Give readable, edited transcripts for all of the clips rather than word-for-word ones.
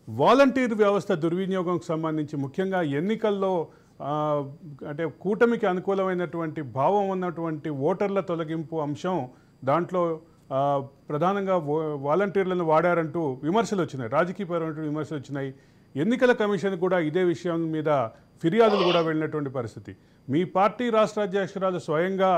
Volunteer వ్యవస్థ దుర్వినియోగంకు సంబంధించి ముఖ్యంగా ఎన్నికల్లో అంటే కూటమికి అనుకూలమైనటువంటి భావం ఉన్నటువంటి ఓటర్ల తొలగింపు అంశం దాంట్లో ప్రధానంగా వాలంటీర్లను వాడారంటూ విమర్శలు వచ్చినాయి, రాజకీయపరమైన విమర్శలు వచ్చినాయి. ఎన్నికల కమిషన్ కూడా ఇదే విషయం మీద ఫిర్యాదులు కూడా వెళ్ళినటువంటి పరిస్థితి. మీ పార్టీ రాష్ట్ర అధ్యక్షురాలు స్వయంగా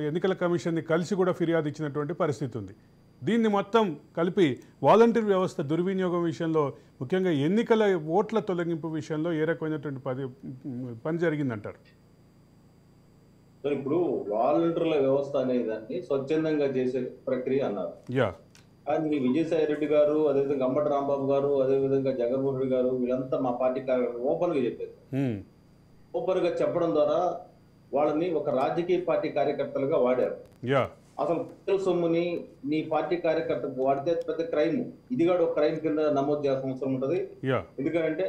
ఎన్నికల కమిషన్ని కలిసి కూడా ఫిర్యాదు ఇచ్చినటువంటి పరిస్థితి ఉంది. దీన్ని మొత్తం కలిపి వాలంటీర్ వ్యవస్థ దుర్వినియోగం విషయంలో, ముఖ్యంగా ఎన్నికల ఓట్ల తొలగింపు విషయంలో ఏ రకమైనటువంటి పని జరిగిందంటారు? ఇప్పుడు వాలంటీర్ల వ్యవస్థ అనేదాన్ని స్వచ్ఛందంగా చేసే ప్రక్రియ అన్నారు. కానీ విజయసాయి రెడ్డి గారు, అదేవిధంగా అంబటి రాంబాబు గారు, అదేవిధంగా జగన్మోహన్ రెడ్డి గారు వీళ్ళంతా మా పార్టీ ఓపెన్ గా చెప్పారు. ఓపెన్ గా చెప్పడం ద్వారా వాళ్ళని ఒక రాజకీయ పార్టీ కార్యకర్తలుగా వాడారు. అసలు ప్రజల సొమ్ముని నీ పార్టీ కార్యకర్తకు వాడితే పెద్ద క్రైమ్, ఇది కూడా ఒక క్రైమ్ కింద నమోదు చేయాల్సిన అవసరం ఉంటది. ఎందుకంటే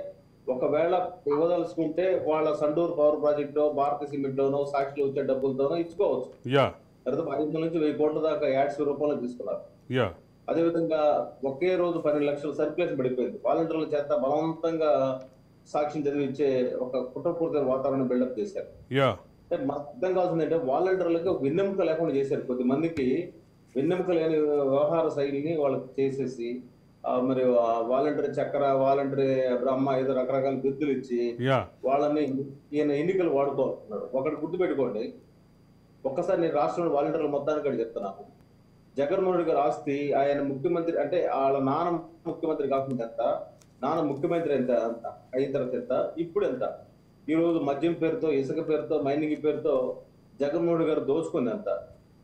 ఒకవేళ ఇవ్వదలుచుకుంటే వాళ్ళ సండూరు పవర్ ప్రాజెక్టు, భారతీయ సిమెంట్ లోనో, సాక్షిలో వచ్చే డబ్బులతోనో ఇచ్చుకోవచ్చు. 500 నుంచి 1000 కోట్ల దాకా యాడ్స్ రూపంలో తీసుకున్నారు. అదేవిధంగా ఒకే రోజు 12 లక్షల సర్క్యులేషన్ పడిపోయింది. వాలంటీర్ల చేత బలవంతంగా సాక్ష్యం చదివించే ఒక కుట్రపూరిత వాతావరణం బిల్డప్ చేశారు. మాకు అర్థం కావాల్సింది అంటే వాలంటీర్లకు వెన్నెముక లేకుండా చేశారు. కొద్దిమందికి వెన్నెముక లేని వ్యవహార శైలిని వాళ్ళకి చేసేసి మరి వాలంటీర్ చక్ర, వాలంటీర్ బ్రహ్మ ఏదో రకరకాల గుర్తులు ఇచ్చి వాళ్ళని ఈయన ఎన్నికలు వాడుకోవాలన్నారు. ఒకటి గుర్తు పెట్టుకోండి, ఒక్కసారి నేను రాష్ట్రంలో వాలంటీర్ల మొత్తానికి కూడా చెప్తున్నాను. జగన్మోహన్ రెడ్డి గారు ఆస్తి ఆయన ముఖ్యమంత్రి అంటే వాళ్ళ నాన్న ముఖ్యమంత్రి కాకుండా ఎంత, నాన్న ముఖ్యమంత్రి ఎంత అయిన తర్వాత ఎంత, ఇప్పుడు ఎంత, ఈ రోజు మద్యం పేరుతో, ఇసుక పేరుతో, మైనింగ్ పేరుతో జగన్మోహన్ రెడ్డి గారు దోచుకుంది ఎంత.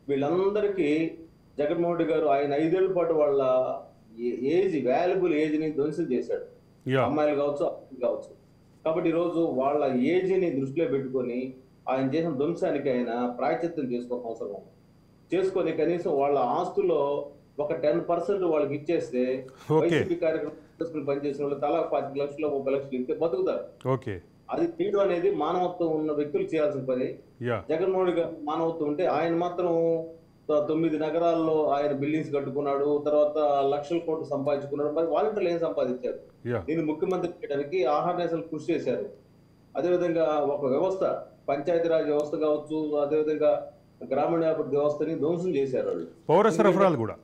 వీళ్ళందరికీ జగన్మోహన్ రెడ్డి గారు ఆయన 5 ఏళ్ల పాటు వాళ్ళ ఏజ్, వాల్యుబుల్ ఏజ్ ని ధ్వంసం చేశాడు. అమ్మాయిలు కావచ్చు, అబ్బాయిలు కావచ్చు. కాబట్టి ఈ రోజు వాళ్ళ ఏజ్ ని దృష్టిలో పెట్టుకొని ఆయన చేసిన ధ్వంసానికి ఆయన ప్రాయశ్చిత్తం చేసుకోవాల్సిన అవసరం ఉంది. చేసుకొని కనీసం వాళ్ళ ఆస్తుల్లో ఒక 10% వాళ్ళకి ఇచ్చేస్తే వైసీపీ కార్యక్రమం పనిచేసిన వాళ్ళు తలా 10 లక్షలు 30 లక్షలు ఇస్తే బతుకుతారు. అది చేయడం అనేది మానవత్వం ఉన్న వ్యక్తులు చేయాల్సిన పని. జగన్మోహన్ రెడ్డి గారు మానవత్వం ఉంటే ఆయన మాత్రం 9 నగరాల్లో ఆయన బిల్డింగ్స్ కట్టుకున్నాడు, తర్వాత లక్షల కోట్లు సంపాదించుకున్నాడు. మరి వాలంటీర్లు ఏం సంపాదించారు? దీన్ని ముఖ్యమంత్రి చేయడానికి ఆహార్నేసలు కృషి చేశారు. అదేవిధంగా ఒక వ్యవస్థ, పంచాయతీరాజ్ వ్యవస్థ కావచ్చు, అదేవిధంగా గ్రామీణాభివృద్ధి వ్యవస్థని ధ్వంసం చేశారు. వాళ్ళు పౌర సరఫరాలు కూడా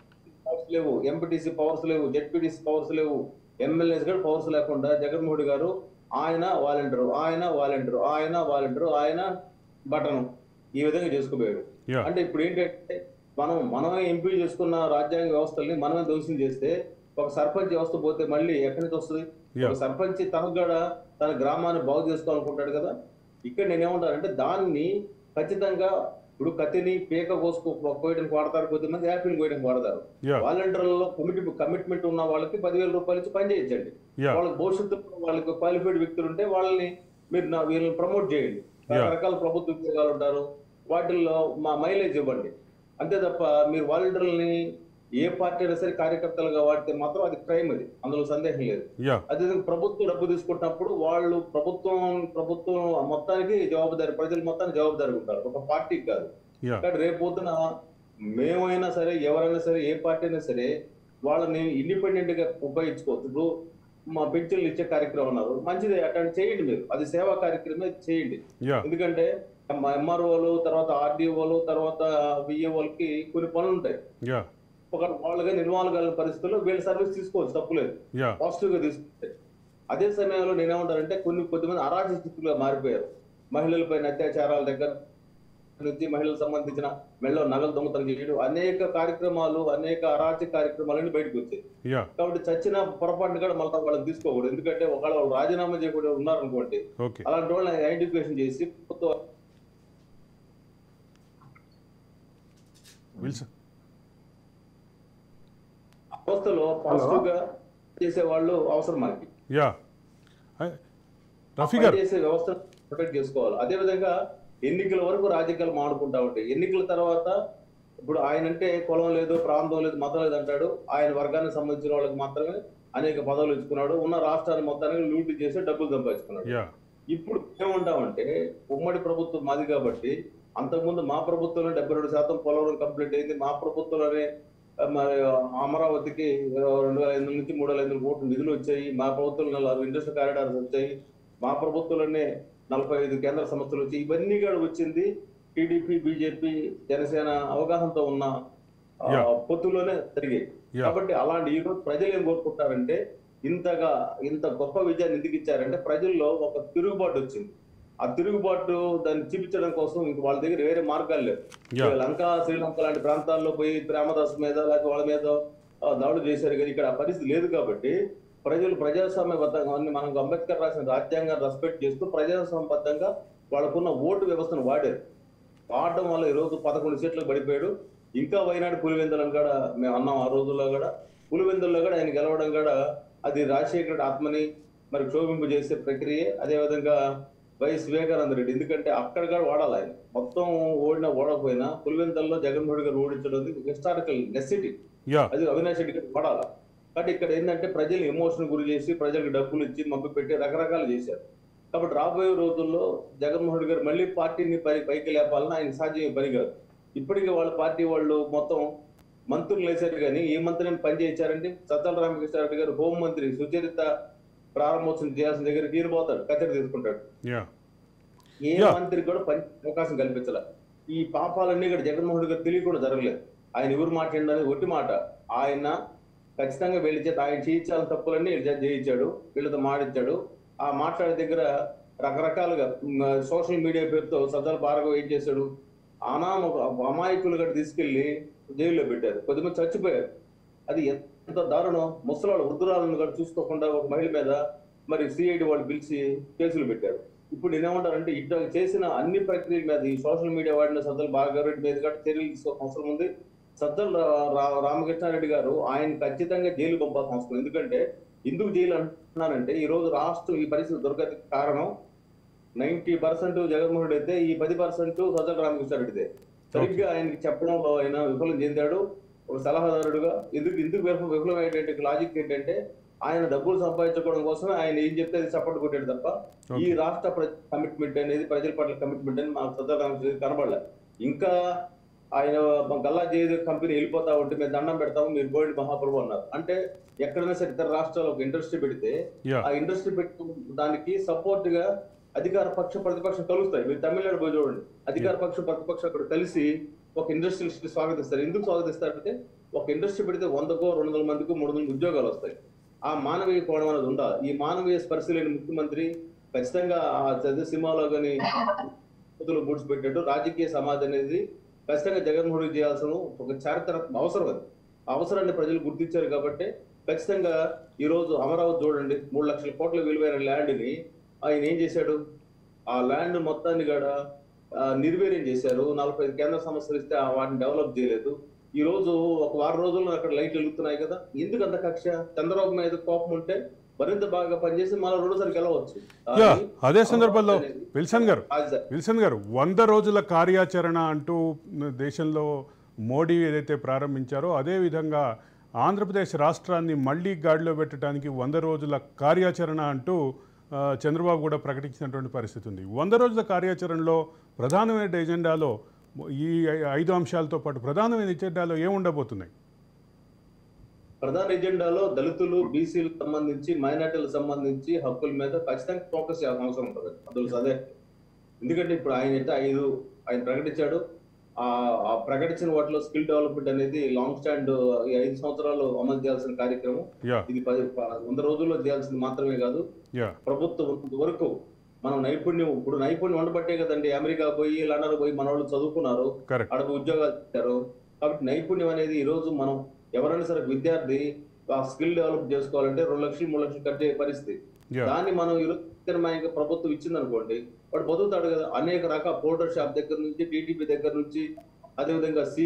పవర్స్ లేవు, ఎంపీటీసీ పవర్స్ లేవు, జెడ్పీటీసీ పవర్స్ లేవు, ఎమ్మెల్యేస్ కూడా పవర్స్ లేకుండా జగన్మోహన్ రెడ్డి గారు ఆయన వాలంటీరు, ఆయన వాలంటీరు, ఆయన వాలంటీరు, ఆయన బటన్ ఈ విధంగా చేసుకుపోయాడు. అంటే ఇప్పుడు ఏంటంటే మనమే ఎంపీ చేసుకున్న రాజ్యాంగ వ్యవస్థల్ని మనమే ధ్వంసం చేస్తే ఒక సర్పంచ్ వ్యవస్థ పోతే మళ్ళీ ఎక్కడి నుంచి వస్తుంది? ఒక సర్పంచ్ తనకు కూడా తన గ్రామాన్ని బాగు చేసుకోవాలనుకుంటాడు కదా. ఇక్కడ నేనేమంటానంటే దాన్ని ఖచ్చితంగా ఇప్పుడు కత్తిని పీక కోయడానికి వాడతారు, కొద్దిమంది యాపిల్ కోయడానికి వాడతారు. వాలంటీర్లలో కమిట్మెంట్ ఉన్న వాళ్ళకి 10,000 రూపాయలు ఇచ్చి పని చేయించండి. వాళ్ళకి భవిష్యత్తు వాళ్ళకి క్వాలిఫైడ్ వ్యక్తులు ఉంటే వాళ్ళని మీరు వీళ్ళని ప్రమోట్ చేయండి. రకరకాల ప్రభుత్వ ఉద్యోగాలు ఉంటారు, వాటిల్లో మా మైలేజ్ ఇవ్వండి. అంతే తప్ప మీరు వాలంటీర్లని ఏ పార్టీ అయినా సరే కార్యకర్తలుగా వాడితే మాత్రం అది క్రైమ్, అది అందులో సందేహం లేదు. అదేవిధంగా ప్రభుత్వం డబ్బు తీసుకుంటున్నప్పుడు వాళ్ళు ప్రభుత్వం మొత్తానికి జవాబుదారి, ప్రజల మొత్తానికి జవాబుదారి ఉంటారు, ఒక పార్టీకి కాదు. కానీ రేపు పొద్దున మేమైనా సరే, ఎవరైనా సరే, ఏ పార్టీ అయినా సరే వాళ్ళని ఇండిపెండెంట్ గా ఉపయోగించుకోవచ్చు. ఇప్పుడు మా పెన్షన్లు ఇచ్చే కార్యక్రమం అన్నారు, మంచిదే, అట్లాంటి చేయండి, మీరు అది సేవా కార్యక్రమే చేయండి. ఎందుకంటే ఎంఆర్ఓలు, తర్వాత ఆర్డీఓలు, తర్వాత విఏఓలకి కొన్ని పనులు ఉంటాయి. ఒక వాళ్ళుగా నిర్మాణాలు పరిస్థితుల్లో వీళ్ళ సర్వీస్ తీసుకోవచ్చు, తప్పులేదు, పాజిటివ్ గా తీసుకుంటే. అదే సమయంలో నేనేమంటానంటే కొద్దిమంది అరాచక స్థితిలో మారిపోయారు. మహిళలపైన అత్యాచారాల దగ్గర నుంచి మహిళలకు సంబంధించిన మెళ్ళలో నగలు దొంగతనం చేయడం, అనేక కార్యక్రమాలు, అనేక అరాచక కార్యక్రమాలన్నీ బయటకు వచ్చాయి. కాబట్టి చచ్చిన పొరపాటును కూడా మళ్ళీ వాళ్ళని తీసుకోకూడదు. ఎందుకంటే ఒకవేళ వాళ్ళు రాజీనామా చేయకుండా ఉన్నారనుకోండి, అలాంటి వాళ్ళని ఐడెంటిఫికేషన్ చేసి వ్యవస్థలో పాజిటివ్ గా చేసే వాళ్ళు అవసరం మనకి. చేసే వ్యవస్థ ప్రొటెక్ట్ చేసుకోవాలి. అదే విధంగా ఎన్నికల వరకు రాజకీయాలు మాడుకుంటా ఉంటాయి. ఎన్నికల తర్వాత ఇప్పుడు ఆయన అంటే కులం లేదు, ప్రాంతం లేదు, మతం లేదు అంటాడు. ఆయన వర్గానికి సంబంధించిన వాళ్ళకి మాత్రమే అనేక పదవులు ఇచ్చుకున్నాడు. ఉన్న రాష్ట్రాన్ని మొత్తానికి లూటీ చేసి డబ్బులు సంపాదించుకున్నాడు. ఇప్పుడు ఏమంటామంటే ఉమ్మడి ప్రభుత్వం మాది కాబట్టి, అంతకుముందు మా ప్రభుత్వంలో 72% పోలవరం కంప్లీట్ అయింది, మా ప్రభుత్వంలోనే మరి అమరావతికి 2,500 నుంచి 3,500 కోట్లు నిధులు వచ్చాయి. మా ప్రభుత్వంలో 4 ఇండస్ట్రియల్ కారిడార్స్ వచ్చాయి. మా ప్రభుత్వంలోనే 45 కేంద్ర సంస్థలు వచ్చాయి. ఇవన్నీ కూడా వచ్చింది టీడీపీ, బీజేపీ, జనసేన అవగాహనతో ఉన్న పొత్తులోనే జరిగాయి. కాబట్టి అలాంటి ఈ రోజు ప్రజలు ఏం కోరుకుంటారంటే, ఇంత గొప్ప విజయాన్ని ఎందుకు ఇచ్చారంటే ప్రజల్లో ఒక తిరుగుబాటు వచ్చింది. ఆ తిరుగుబాటు దాన్ని చూపించడం కోసం ఇంక వాళ్ళ దగ్గర వేరే మార్గాలు లేవు. లంక, శ్రీలంక లాంటి ప్రాంతాల్లో పోయి రామదాస్ మీద లేకపోతే వాళ్ళ మీద దాడులు చేశారు, కానీ ఇక్కడ ఆ పరిస్థితి లేదు. కాబట్టి ప్రజలు ప్రజాస్వామ్యబద్ధంగా మనం అంబేద్కర్ రాసిన రాజ్యాంగాన్ని రెస్పెక్ట్ చేస్తూ ప్రజాస్వామ్యబద్ధంగా వాళ్ళకున్న ఓటు వ్యవస్థను వాడడం వల్ల ఈ రోజు 11 సీట్లకు పడిపోయాడు. ఇంకా వైనాడు పులివెందులను కూడా మేము అన్నాం. ఆ రోజుల్లో కూడా పులివెందుల్లో కూడా ఆయన గెలవడం కూడా అది రాజశేఖర ఆత్మని మరి క్షోభింపు చేసే ప్రక్రియ. అదేవిధంగా వైఎస్ వివేకానంద రెడ్డి, ఎందుకంటే అక్కడ కూడా వాడాలి ఆయన. మొత్తం ఓడకపోయినా పులివెందుల్లో జగన్మోహన్ గారు ఓడించడం హిస్టారికల్ నెసిటీ. అది అవినాష్ రెడ్డి గారు వాడాలి. కాబట్టి ఇక్కడ ఏంటంటే ప్రజలు ఎమోషన్ గురి చేసి ప్రజలకు డబ్బులు ఇచ్చి మబ్బు పెట్టి రకరకాలు చేశారు. కాబట్టి రాబోయే రోజుల్లో జగన్మోహన్ రెడ్డి గారు మళ్ళీ పార్టీని పైకి లేపాలని ఆయన సాధ్యం పని కాదు. ఇప్పటికీ వాళ్ళ పార్టీ వాళ్ళు మొత్తం మంత్రులు వేశారు, కానీ ఏ మంత్రిని పని చేయించారంటే సజ్జల రామకృష్ణారెడ్డి గారు హోంమంత్రి సుచరిత ప్రారంభోత్సవం చేయాల్సిన దగ్గర తీరిపోతాడు, కచేరీ తీసుకుంటాడు. ఏ మంత్రికి కూడా పని అవకాశం కల్పించాల. ఈ పాపాలన్నీ కూడా జగన్మోహన్ రెడ్డి గారు తెలియ కూడా జరగలేదు. ఆయన ఎవరు మాట్లాడినది ఒట్టి మాట. ఆయన ఖచ్చితంగా వీళ్ళ చేత ఆయన చేయించాలని తప్పులన్నీ చేయించాడు, వీళ్ళతో మాడించాడు. ఆ మాట్లాడే దగ్గర రకరకాలుగా సోషల్ మీడియా పేరుతో సజ్జల భార్గవ్ ఏం చేశాడు, అమాయకులు కూడా తీసుకెళ్లి జైల్లో పెట్టారు. కొద్దిమంది చచ్చిపోయారు. అది ఎంత దారుణం. ముసలాళ్ళు వృద్ధురాలను కూడా చూసుకోకుండా ఒక మహిళ మీద మరి సిఐడి వాళ్ళు పిలిచి కేసులు పెట్టారు. ఇప్పుడు నేనేమంటారంటే ఇట్లా చేసిన అన్ని ప్రక్రియల మీద ఈ సోషల్ మీడియా వాడిన సజ్జల భార్గవ్ రెడ్డి మీద కూడా చర్యలు తీసుకోవాల్సిన అవసరం ఉంది. సజ్జల రామకృష్ణారెడ్డి గారు ఆయన ఖచ్చితంగా జైలు పంపాల్సిన అవసరం. ఎందుకంటే ఎందుకు జైలు అంటున్నానంటే ఈ రోజు రాష్ట్రం ఈ పరిస్థితి దొరకడానికి కారణం 90% జగన్మోహన్ రెడ్డి అయితే ఈ 10% సజ్జల రామకృష్ణారెడ్డిదే. సరిగ్గా ఆయనకి చెప్పడంలో ఆయన విఫలం చెందాడు. ఒక సలహాదారుడుగా ఎందుకు విఫలమైనటువంటి లాజిక్ ఏంటంటే ఆయన డబ్బులు సంపాదించుకోవడం కోసం ఆయన ఏం చెప్తే అది సపోర్ట్ కొట్టాడు తప్ప ఈ రాష్ట్ర కమిట్మెంట్ అనేది ప్రజల పట్ల కమిట్మెంట్ అని మాకు సజ్జల రామకృష్ణ కనబడలే. ఇంకా ఆయన గల్లా జేది కంపెనీ వెళ్ళిపోతా ఉంటే మేము దండం పెడతాము, మీరు గోల్డ్ మహాప్రభు అన్నారు. అంటే ఎక్కడైనా సరే ఇతర రాష్ట్రాల్లో ఒక ఇండస్ట్రీ పెడితే ఆ ఇండస్ట్రీ పెట్టు దానికి సపోర్ట్ గా అధికార పక్ష ప్రతిపక్షం కలుస్తాయి. మీరు తమిళనాడు పోయి చూడండి, అధికార పక్ష ప్రతిపక్షం అక్కడ కలిసి ఒక ఇండస్ట్రియలిస్ట్ స్వాగతిస్తారు. ఎందుకు స్వాగతిస్తారంటే ఒక ఇండస్ట్రీ పెడితే 100కో 200 మందికో 300 ఉద్యోగాలు వస్తాయి. ఆ మానవీయ కోణం అనేది ఉండాలి. ఈ మానవీయ స్పర్శ లేని ముఖ్యమంత్రి ఖచ్చితంగా ఆ సినిమాలో కానీ పూడ్చిపెట్టాడు. రాజకీయ సమాధి అనేది ఖచ్చితంగా జగన్మోహన్ చేయాల్సిన ఒక చారిత్రాత్మక అవసరం. అది అవసరాన్ని ప్రజలు గుర్తించారు. కాబట్టి ఖచ్చితంగా ఈ రోజు అమరావతి చూడండి, 3 లక్షల కోట్ల విలువైన ల్యాండ్ ని ఆయన ఏం చేశాడు, ఆ ల్యాండ్ మొత్తాన్ని కూడా నిర్వీర్యం చేశారు. 45 కేంద్ర సంస్థలు ఇస్తే వాటిని డెవలప్ చేయలేదు. ఈ రోజు ఒక వారం రోజుల్లో అక్కడ లైట్లు వెలుగుతున్నాయి కదా. ఎందుకు అంత కక్ష? చంద్రబాబు మీద కోపం ఉంటే మరింత బాగా పనిచేసి మళ్ళీ రెండోసారి గెలవచ్చు. అదే సందర్భంలో విల్సన్ గారు 100 రోజుల కార్యాచరణ అంటూ దేశంలో మోడీ ఏదైతే ప్రారంభించారో అదే విధంగా ఆంధ్రప్రదేశ్ రాష్ట్రాన్ని మళ్లీ గాడిలో పెట్టడానికి 100 రోజుల కార్యాచరణ అంటూ చంద్రబాబు కూడా ప్రకటించినటువంటి పరిస్థితి ఉంది. 100 రోజుల కార్యాచరణలో ప్రధానమైన ఎజెండాలో ఈ 5 అంశాలతో పాటు ప్రధానమైన ఎజెండాలో ఏముండబోతున్నాయి? ప్రధాన ఎజెండాలో దళితులు, బీసీలకు సంబంధించి, మైనార్టీలకు సంబంధించి హక్కుల మీద ఖచ్చితంగా ఫోకస్ చేయాల్సిన అవసరం ఉంటుంది. అందులో అదే. ఎందుకంటే ఇప్పుడు ఆయన ప్రకటించాడు. ఆ ప్రకటించిన వాటిలో స్కిల్ డెవలప్మెంట్ అనేది లాంగ్ స్టాండ్ ఈ 5 సంవత్సరాలు అమలు చేయాల్సిన కార్యక్రమం. ఇది 100 రోజుల్లో చేయాల్సింది మాత్రమే కాదు, ప్రభుత్వం వరకు మనం ఇప్పుడు నైపుణ్యం ఉండబట్టే కదండి అమెరికా పోయి లండన్ పోయి మన వాళ్ళు చదువుకున్నారు, అక్కడ ఉద్యోగాలు ఇచ్చారు. కాబట్టి నైపుణ్యం అనేది ఈ రోజు మనం ఎవరైనా సరే విద్యార్థి ఆ స్కిల్ డెవలప్ చేసుకోవాలంటే 2 లక్షలు 3 లక్షలు కట్టే పరిస్థితి. దాన్ని మనం ఈరోజు ప్రభుత్వం ఇచ్చింది అనుకోండి, వాడు బతుకుతాడు కదా. అనేక రకాల పోర్టల్ షాప్ దగ్గర నుంచి, టీటీపీ దగ్గర నుంచి, అదేవిధంగా C++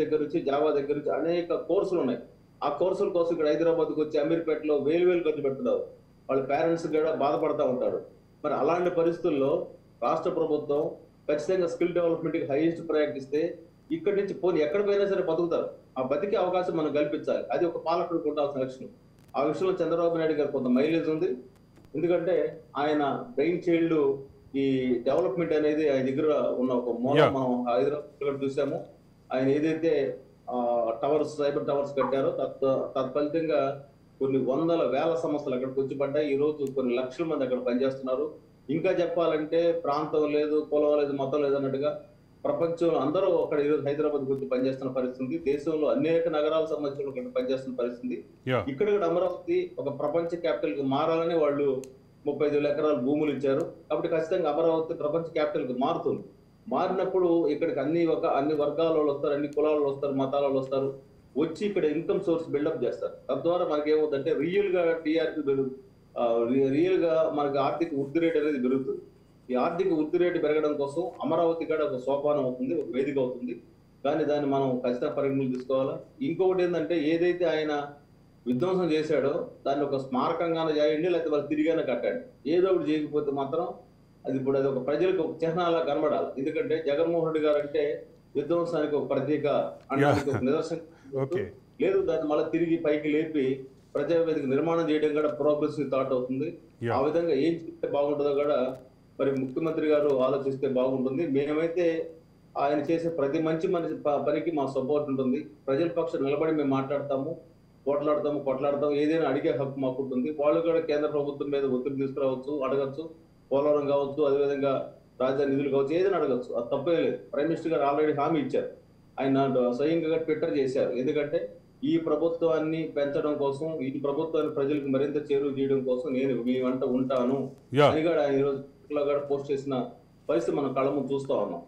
దగ్గర నుంచి, జావా దగ్గర నుంచి అనేక కోర్సులు ఉన్నాయి. ఆ కోర్సుల కోసం ఇక్కడ హైదరాబాద్కి వచ్చి అమీర్పేటలో వేలు ఖర్చు పెడుతున్నారు. వాళ్ళ పేరెంట్స్ కూడా బాధపడతా ఉంటారు. మరి అలాంటి పరిస్థితుల్లో రాష్ట్ర ప్రభుత్వం ఖచ్చితంగా స్కిల్ డెవలప్మెంట్కి హైయెస్ట్ ప్రయారిటీ ఇస్తే ఇక్కడి నుంచి పోనీ ఎక్కడ పోయినా సరే బతుకుతారు. ఆ బతికే అవకాశం మనం కల్పించాలి. అది ఒక పాలకుడికి ఉండాల్సిన లక్షణం. ఆ విషయంలో చంద్రబాబు నాయుడు గారు కొంత మైలేజ్ ఉంది. ఎందుకంటే ఆయన బ్రెయిన్ చైల్డ్ ఈ డెవలప్మెంట్ అనేది ఆయన దగ్గర ఉన్న ఒక మూలం మనం హైదరాబాద్ చూసాము. ఆయన ఏదైతే టవర్స్, సైబర్ టవర్స్ కట్టారో తత్ఫలితంగా కొన్ని వందల వేల సంస్థలు అక్కడికి వచ్చి పడ్డాయి. ఈ రోజు కొన్ని లక్షల మంది అక్కడ పనిచేస్తున్నారు. ఇంకా చెప్పాలంటే ప్రాంతం లేదు, కులం లేదు, మతం లేదు అన్నట్టుగా ప్రపంచంలో అందరూ అక్కడ ఈరోజు హైదరాబాద్ వచ్చి పనిచేస్తున్న పరిస్థితి. దేశంలో అనేక నగరాలకు సంబంధించిన ఇక్కడ పనిచేస్తున్న పరిస్థితి. యా ఇక్కడ కూడా అమరావతి ఒక ప్రపంచ క్యాపిటల్ కి మారాలని వాళ్ళు 35,000 ఎకరాల భూములు ఇచ్చారు. కాబట్టి ఖచ్చితంగా అమరావతి ప్రపంచ క్యాపిటల్ కి మారుతుంది. మారినప్పుడు ఇక్కడికి అన్ని వర్గాల వాళ్ళు వస్తారు, అన్ని కులాల వాళ్ళు వస్తారు, మతాల వాళ్ళు వస్తారు. వచ్చి ఇక్కడ ఇన్కమ్ సోర్స్ బిల్డప్ చేస్తారు. తద్వారా మనకి ఏమవుతుందంటే రియల్ గా టీఆర్పీ రియల్ గా మనకి ఆర్థిక వృద్ధి రేట్ అనేది పెరుగుతుంది. ఈ ఆర్థిక వృద్ధి రేటు పెరగడం కోసం అమరావతి కూడా ఒక సోపానం అవుతుంది, ఒక వేదిక అవుతుంది. కానీ దాన్ని మనం ఖచ్చితంగా పరిగణలోకి తీసుకోవాలా. ఇంకొకటి ఏంటంటే ఏదైతే ఆయన విధ్వంసం చేశాడో దాన్ని ఒక స్మారకంగానే చేయండి, లేకపోతే వాళ్ళు తిరిగానే కట్టండి. ఏదో ఒకటి చేయకపోతే మాత్రం అది ఒక ప్రజలకు ఒక చిహ్నాలా కనబడాలి. ఎందుకంటే జగన్మోహన్ రెడ్డి గారు అంటే విధ్వంసానికి ఒక ప్రతీక అనడానికి ఒక నిదర్శనం. ఓకే లేదు, దాన్ని మళ్ళీ తిరిగి పైకి లేపి ప్రజావేదిక నిర్మాణం చేయడం కూడా ప్రోగ్రెసివ్ థాట్ అవుతుంది. ఆ విధంగా ఏం చేస్తే బాగుంటుందో కూడా మరి ముఖ్యమంత్రి గారు ఆలోచిస్తే బాగుంటుంది. మేమైతే ఆయన చేసే ప్రతి మంచి పనికి మా సపోర్ట్ ఉంటుంది. ప్రజల పక్షం నిలబడి మేము మాట్లాడతాము, కొట్లాడతాము. ఏదైనా అడిగే హక్కు మాకు ఉంటుంది. వాళ్ళు కూడా కేంద్ర ప్రభుత్వం మీద ఒత్తిడి తీసుకురావచ్చు, అడగచ్చు. పోలవరం కావచ్చు, అదేవిధంగా రాజధాని నిధులు కావచ్చు, ఏదైనా అడగచ్చు. అది తప్పే లేదు. ప్రైమ్ మినిస్టర్ గారు ఆల్రెడీ హామీ ఇచ్చారు. ఆయన స్వయంగా ట్విట్టర్ చేశారు. ఎందుకంటే ఈ ప్రభుత్వాన్ని పెంచడం కోసం, ఈ ప్రభుత్వాన్ని ప్రజలకు మరింత చేరువ చేయడం కోసం నేను మీ వెంట ఉంటాను అని కూడా ఆయన ఈరోజు పోస్ట్ చేసిన పరిస్థితి మనం కళ్ళ ముందు చూస్తా ఉన్నాం.